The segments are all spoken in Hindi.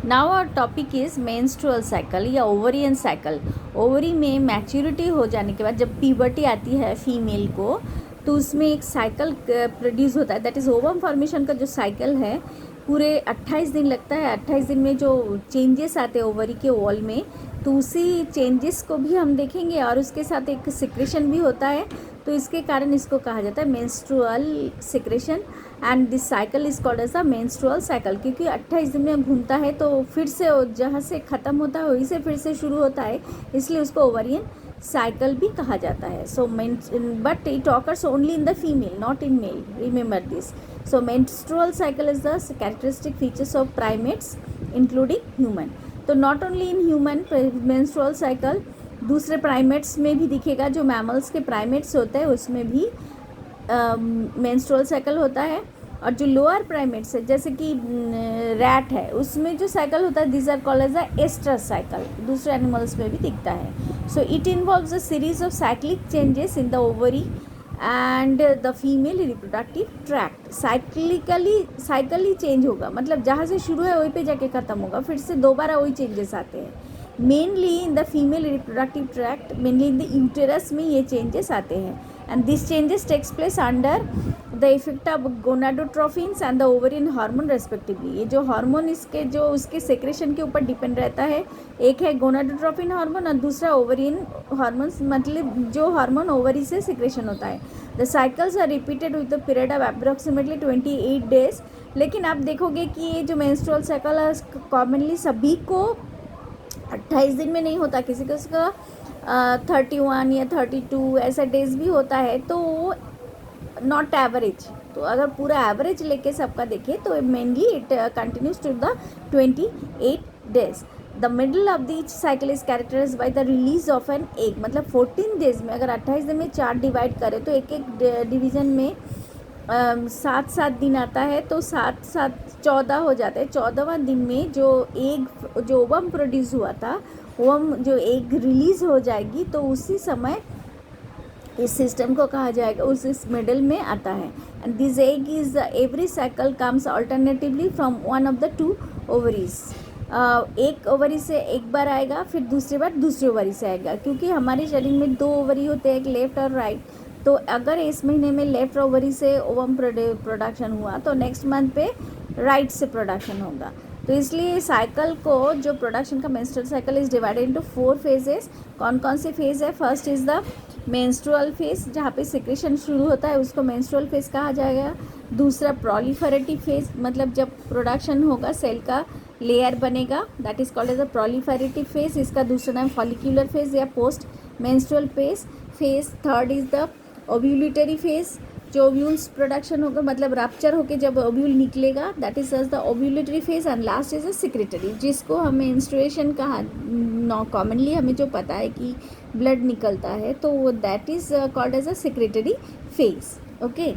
Now our topic is menstrual cycle या ओवरियन साइकिल। ओवरी में मैच्योरिटी हो जाने के बाद जब प्यूबर्टी आती है फीमेल को, तो उसमें एक साइकिल प्रोड्यूस होता है, दैट इज़ ओवम फॉर्मेशन का जो साइकिल है पूरे 28 दिन लगता है। 28 दिन में जो चेंजेस आते हैं ओवरी के वॉल में, तो उसी चेंजेस को भी हम देखेंगे और उसके साथ एक सिक्रेशन भी होता है। तो इसके कारण इसको कहा जाता है menstrual secretion and this cycle is called as a menstrual cycle, क्योंकि 28 दिन में घूमता है तो फिर से जहाँ से ख़त्म होता है वहीं से फिर से शुरू होता है, इसलिए उसको ओवरियन साइकिल भी कहा जाता है। So but it occurs only in the female, not in male, remember this. So menstrual cycle is the characteristic features of primates including human. तो not only in human menstrual cycle, दूसरे प्राइमेट्स में भी दिखेगा। जो मैमल्स के प्राइमेट्स होते हैं उसमें भी मेंस्ट्रुअल साइकिल होता है। और जो लोअर प्राइमेट्स है जैसे कि रैट है, उसमें जो साइकिल होता है this are called as a estrus cycle, दूसरे एनिमल्स में भी दिखता है। So it involves a series of cyclic changes in the ovary and the female reproductive tract. Cyclically change होगा, मतलब जहाँ से शुरू है वहीं पे जाके ख़त्म होगा, फिर से दोबारा वही चेंजेस आते हैं। Mainly in the female reproductive tract, mainly in the uterus में ये चेंजेस आते हैं। And this changes takes place under the effect of gonadotrophins and the ovarian hormone respectively. ये जो हार्मोन इसके जो उसके सेक्रेशन के ऊपर डिपेंड रहता है, एक है गोनाडोट्रोफिन हार्मोन और दूसरा ओवरियन हार्मोन्स, मतलब जो हार्मोन ओवरी से सेक्रेशन होता है। The cycles are repeated with the period of approximately 28 days. लेकिन आप देखोगे कि ये जो मेंस्ट्रुअल साइकिल कॉमनली सभी को 28 दिन में नहीं होता, किसी का 31 या 32 ऐसा डेज भी होता है, तो नॉट एवरेज। तो अगर पूरा एवरेज लेके सबका देखें तो mainly it continues to the 28 days. The middle of the each cycle is characterize by the release of an egg, मतलब 14 डेज में, अगर 28 दिन में 4 डिवाइड करें तो एक एक डिवीज़न में 7 दिन आता है, तो 14 हो जाते हैं। 14वां दिन में जो एग जो ओवम प्रोड्यूस हुआ था, ओवम जो एग रिलीज़ हो जाएगी, तो उसी समय इस सिस्टम को कहा जाएगा, उस इस मिडल में आता है। And this egg is every cycle comes alternatively from one of the 2 ovaries. एक ओवरी से एक बार आएगा, फिर दूसरी बार दूसरी ओवरी से आएगा, क्योंकि हमारे शरीर में 2 ओवरी होते हैं, एक लेफ्ट और राइट। तो अगर इस महीने में लेफ्ट ओवरी से ओवम प्रोडक्शन हुआ तो नेक्स्ट मंथ पे राइट से प्रोडक्शन होगा। तो इसलिए साइकिल को, जो प्रोडक्शन का menstrual cycle is divided into 4 phases. कौन कौन से फेज है? First is the menstrual phase, जहाँ पे सिक्रेशन शुरू होता है उसको मेंस्ट्रुअल फेज कहा जाएगा। दूसरा प्रोलिफरेटिव फेज, मतलब जब प्रोडक्शन होगा सेल का लेयर बनेगा, that is called as a proliferative phase. इसका दूसरा नाम फॉलिक्यूलर फेज या post menstrual phase. Third is the ovulatory phase, जो ओव्यूल्स प्रोडक्शन होगा, मतलब रप्चर होके जब ओव्यूल निकलेगा, that is the ovulatory phase. And last is a secretory, जिसको हम मेंस्ट्रुएशन कहा, कॉमनली हमें जो पता है कि ब्लड निकलता है, तो that is called as a secretory phase. Okay,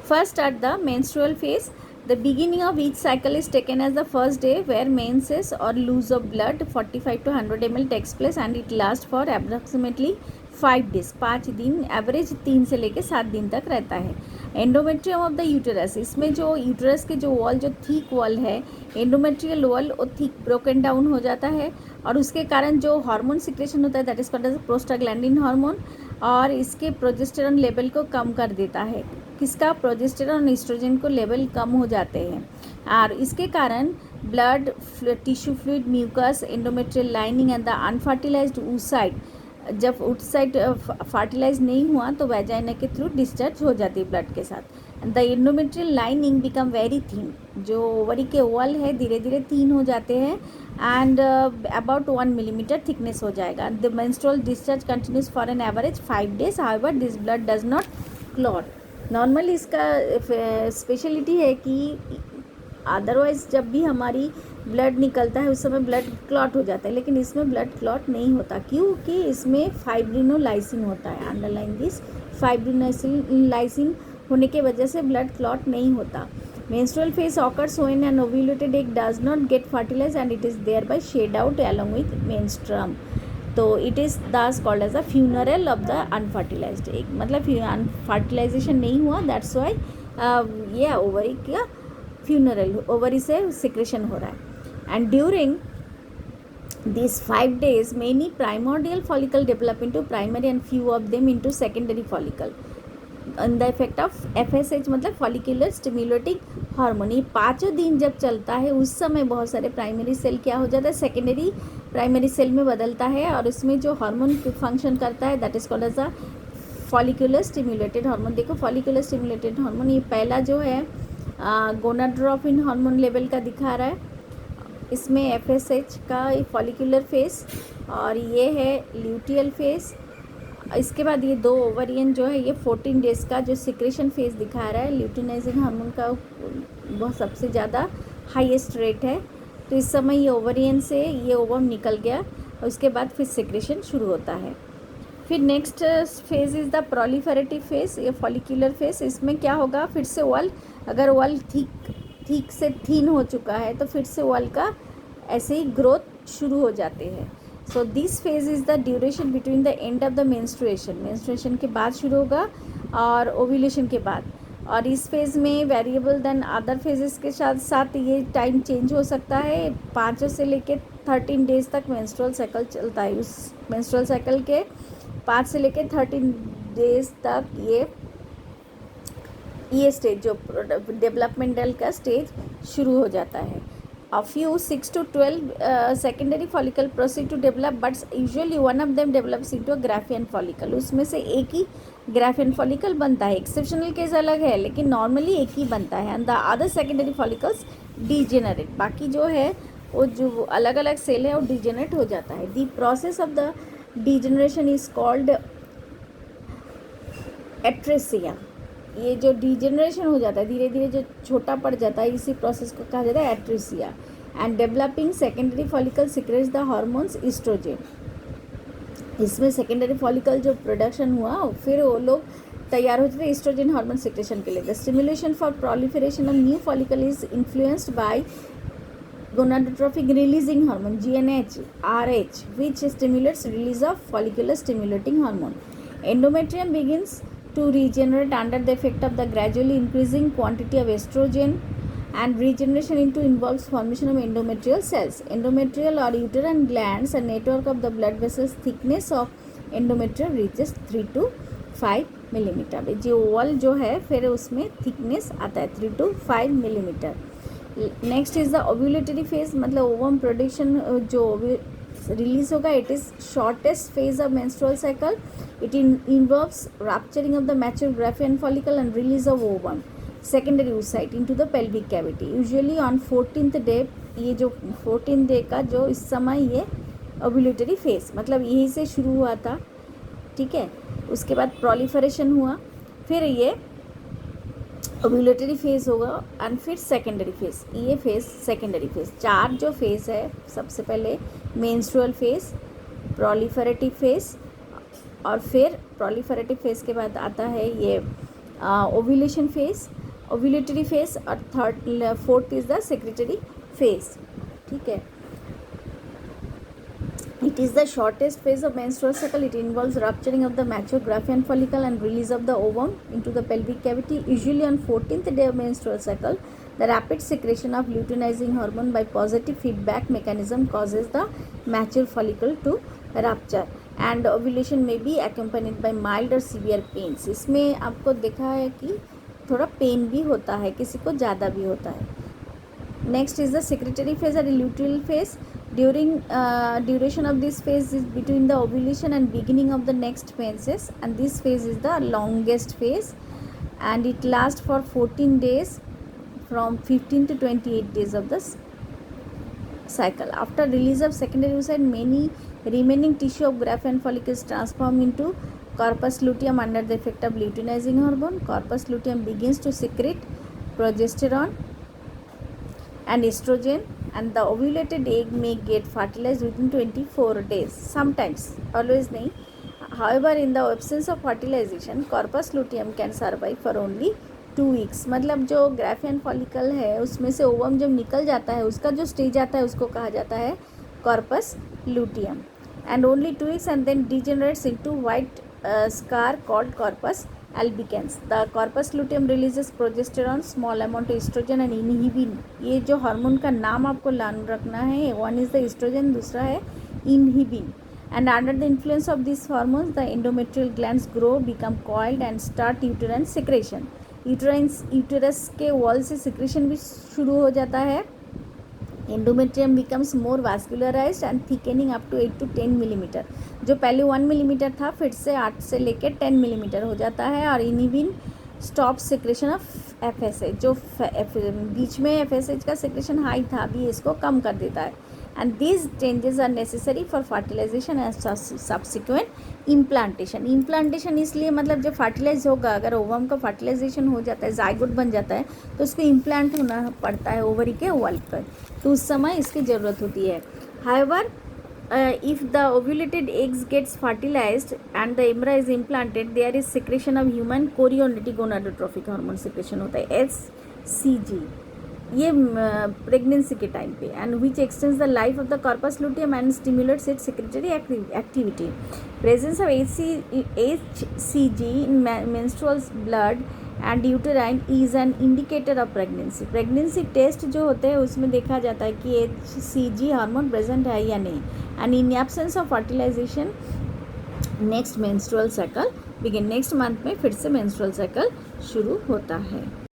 first at the menstrual phase, the beginning of each cycle is taken as the first day where menses or loss of blood 45 to 100 ml takes place and it lasts for approximately 5 days, 5 दिन, एवरेज 3 से लेके 7 दिन तक रहता है। एंडोमेट्रियम ऑफ द यूटेरस, इसमें जो यूटेरस के जो वॉल, जो थिक वॉल है, एंडोमेट्रियल वॉल, वो थिक ब्रोकन डाउन हो जाता है, और उसके कारण जो हार्मोन सिक्रेशन होता है that is called as prostaglandin hormone, और इसके प्रोजेस्टेरॉन लेवल को कम कर देता है। किसका? प्रोजेस्टेरॉन, एस्ट्रोजन को लेवल कम हो जाते हैं, और इसके कारण blood, tissue fluid, mucus, endometrial lining and the unfertilized oocyte, जब oocyte फर्टिलाइज नहीं हुआ तो वैजाइना के थ्रू डिस्चार्ज हो जाती है ब्लड के साथ। The endometrial lining become very thin, जो ओवरी के वॉल है धीरे धीरे थिन हो जाते हैं, एंड अबाउट 1 मिलीमीटर थिकनेस हो जाएगा। The menstrual discharge continues for an average 5 days, however this blood does not clot. Normally इसका स्पेशलिटी है कि अदरवाइज जब भी हमारी ब्लड निकलता है उस समय ब्लड क्लॉट हो जाता है, लेकिन इसमें ब्लड क्लॉट नहीं होता, क्योंकि इसमें फाइब्रिनोलाइसिन होता है। अंडरलाइन दिस, फाइब्रिनोलाइसिन होने के वजह से ब्लड क्लॉट नहीं होता। Menstrual phase occurs when an ovulated egg does not get fertilized and it is thereby shed out along with menstruum. तो it is thus called as a funeral of the unfertilized egg, मतलब फर्टिलाइजेशन नहीं हुआ, दैट्स वाई ये ओवरी का फ्यूनरल, ओवरी से सिक्रेशन हो रहा है। And during these 5 days many primordial follicle develop into primary and few of them into secondary follicle and the effect of FSH मतलब follicular stimulating hormone। ये 5 दिन जब चलता है उस समय बहुत सारे प्राइमरी सेल क्या हो जाता है, सेकेंडरी प्राइमरी सेल में बदलता है और उसमें जो हार्मोन फंक्शन करता है that is called as a follicular stimulated hormone. देखो फॉलिकुलर स्टिमुलेटेड हार्मोन ये पहला जो है गोनाडोट्रोपिन हार्मोन लेवल का दिखा रहा है, इसमें FSH का फॉलिकुलर फेस और ये है ल्यूटियल फेस। इसके बाद ये 2 ओवरियन जो है ये 14 डेज़ का जो सिक्रेशन फेज दिखा रहा है, ल्यूटिनाइजिंग हार्मोन का बहुत सबसे ज़्यादा हाईएस्ट रेट है। तो इस समय ये ओवरियन से ये ओवम निकल गया और उसके बाद फिर सिक्रेशन शुरू होता है। फिर next phase is the proliferative phase, ये फॉलिकुलर फेज। इसमें क्या होगा, फिर से वॉल, अगर वॉल ठीक से थीन हो चुका है तो फिर से वॉल का ऐसे ही ग्रोथ शुरू हो जाते हैं। So this phase is the duration between the end of the menstruation के बाद शुरू होगा और ओव्यूलेशन के बाद। और इस फेज़ में वेरिएबल देन अदर फेजेस के साथ साथ ये टाइम चेंज हो सकता है। 5 से लेके 13 डेज तक मेंस्ट्रुअल साइकिल चलता है। उस मेंस्ट्रुअल साइकिल के 5 से लेके 13 डेज तक ये स्टेज जो डेवलपमेंटल का स्टेज शुरू हो जाता है। A few 6 to 12 secondary follicle proceed to develop, but usually one of them develops into a Graafian follicle। उसमें से एक ही Graafian follicle बनता है, एक्सेप्शनल केस अलग है लेकिन नॉर्मली एक ही बनता है। And the other secondary follicles degenerate, बाकी जो है वो जो अलग अलग सेल है वो डीजेनरेट हो जाता है। The process of the degeneration is called atresia. ये जो डीजेनरेशन हो जाता है धीरे धीरे जो छोटा पड़ जाता है इसी प्रोसेस को कहा जाता है atresia. And developing secondary follicle secretes the hormones estrogen. इसमें सेकेंडरी फॉलिकल जो प्रोडक्शन हुआ फिर वो लोग तैयार होते थे ईस्ट्रोजन हार्मोन सिक्रेशन के लिए। The stimulation for proliferation of new follicle is influenced by gonadotrophic releasing hormone GnRH, which stimulates release of follicular stimulating hormone. Endometrium begins to regenerate under the effect of the gradually increasing quantity of estrogen, and regeneration into involves formation of endometrial cells. Endometrial or uterine glands, a network of the blood vessels, thickness of endometrium reaches 3 to 5 millimetre. जो वॉल जो है फिर उसमें थिकनेस आता है 3 to 5 millimetre. Next is the ovulatory phase, मतलब ओवम प्रोडक्शन जो रिलीज होगा। It is shortest phase of menstrual cycle. It involves rupturing of the mature Graafian follicle and release of ovum secondary oocyte into the pelvic cavity usually on 14th day. ये जो 14th डे का जो इस समय ये ओव्यूलेटरी फेज मतलब यहीं से शुरू हुआ था, ठीक है। उसके बाद प्रोलिफरेशन हुआ, फिर ये ओव्यूलेटरी फेज होगा एंड फिर सेकेंडरी फेज। ये फेज सेकेंडरी फेज 4 जो फेज है, सबसे पहले मेंस्ट्रुअल फेज, प्रोलिफरेटिव फेज और फिर प्रोलिफरेटिव फेज के बाद आता है ये ओव्यूलेशन फेज, ओव्यूलेटरी फेज और fourth is the secretary phase, ठीक है। It is the shortest phase of menstrual cycle. It involves rupturing of the mature Graafian follicle and release of the ovum into the pelvic cavity. Usually on 14th day of menstrual cycle, the rapid secretion of luteinizing hormone by positive feedback mechanism causes the mature follicle to rupture. And ovulation may be accompanied by mild or severe pains. इसमें आपको देखा है कि थोड़ा पेन भी होता है, किसी को ज़्यादा भी होता है। Next is the secretory phase or luteal phase. Duration of this phase is between the ovulation and beginning of the next menses, and this phase is the longest phase and it lasts for 14 days from 15 to 28 days of the cycle. After release of secondary oocyte, many remaining tissue of Graafian follicles transform into corpus luteum under the effect of luteinizing hormone. Corpus luteum begins to secrete progesterone and estrogen, and the ovulated egg may get fertilized within 24 days. Sometimes, always nahi. However, in the absence of fertilization, corpus luteum can survive for only 2 weeks. मतलब जो ग्राफियन फॉलिकल है उसमें से ओवम जब निकल जाता है उसका जो स्टेज आता है उसको कहा जाता है corpus luteum, and only 2 weeks and then degenerates into white scar called corpus albicans. The corpus luteum releases progesterone, small amount of estrogen and inhibin. ये जो हार्मोन का नाम आपको रखना है, one is the estrogen, दूसरा है inhibin. And under the influence of these hormones, the endometrial glands grow, become coiled and start uterine secretion. Uterus के वॉल से सिक्रेशन भी शुरू हो जाता है. Endometrium becomes more vascularised and thickening up to 8 to 10 millimetre. जो पहले 1 मिलीमीटर था फिर से 8 से लेकर 10 मिलीमीटर हो जाता है. और inhibin stop secretion of FSH. जो बीच में एफएसएच का सिक्रेशन हाई था अभी इसको कम कर देता है. And these changes are necessary for fertilization and subsequent implantation. Implantation इसलिए मतलब जब फर्टिलाइज होगा, अगर ओवम का फर्टिलाइजेशन हो जाता है, जाइगोट बन जाता है, तो उसको इम्प्लांट होना पड़ता है ओवरी के वॉल पर, तो उस समय इसकी ज़रूरत होती है. However if the ovulated eggs gets fertilized and the embryo is implanted, there is secretion of human chorionic gonadotrophic hormone secretion होता है HCG. ये प्रेगनेंसी के टाइम पे, and which extends the life of the corpus luteum and stimulates its secretory activity. Presence of HCG in menstrual blood and uterine is an indicator of pregnancy. Pregnancy test जो होते हैं उसमें देखा जाता है कि HCG हार्मोन प्रेजेंट है या नहीं. And in absence of fertilization next menstrual cycle begin. Next month में फिर से मेंस्ट्रुअल साइकिल शुरू होता है.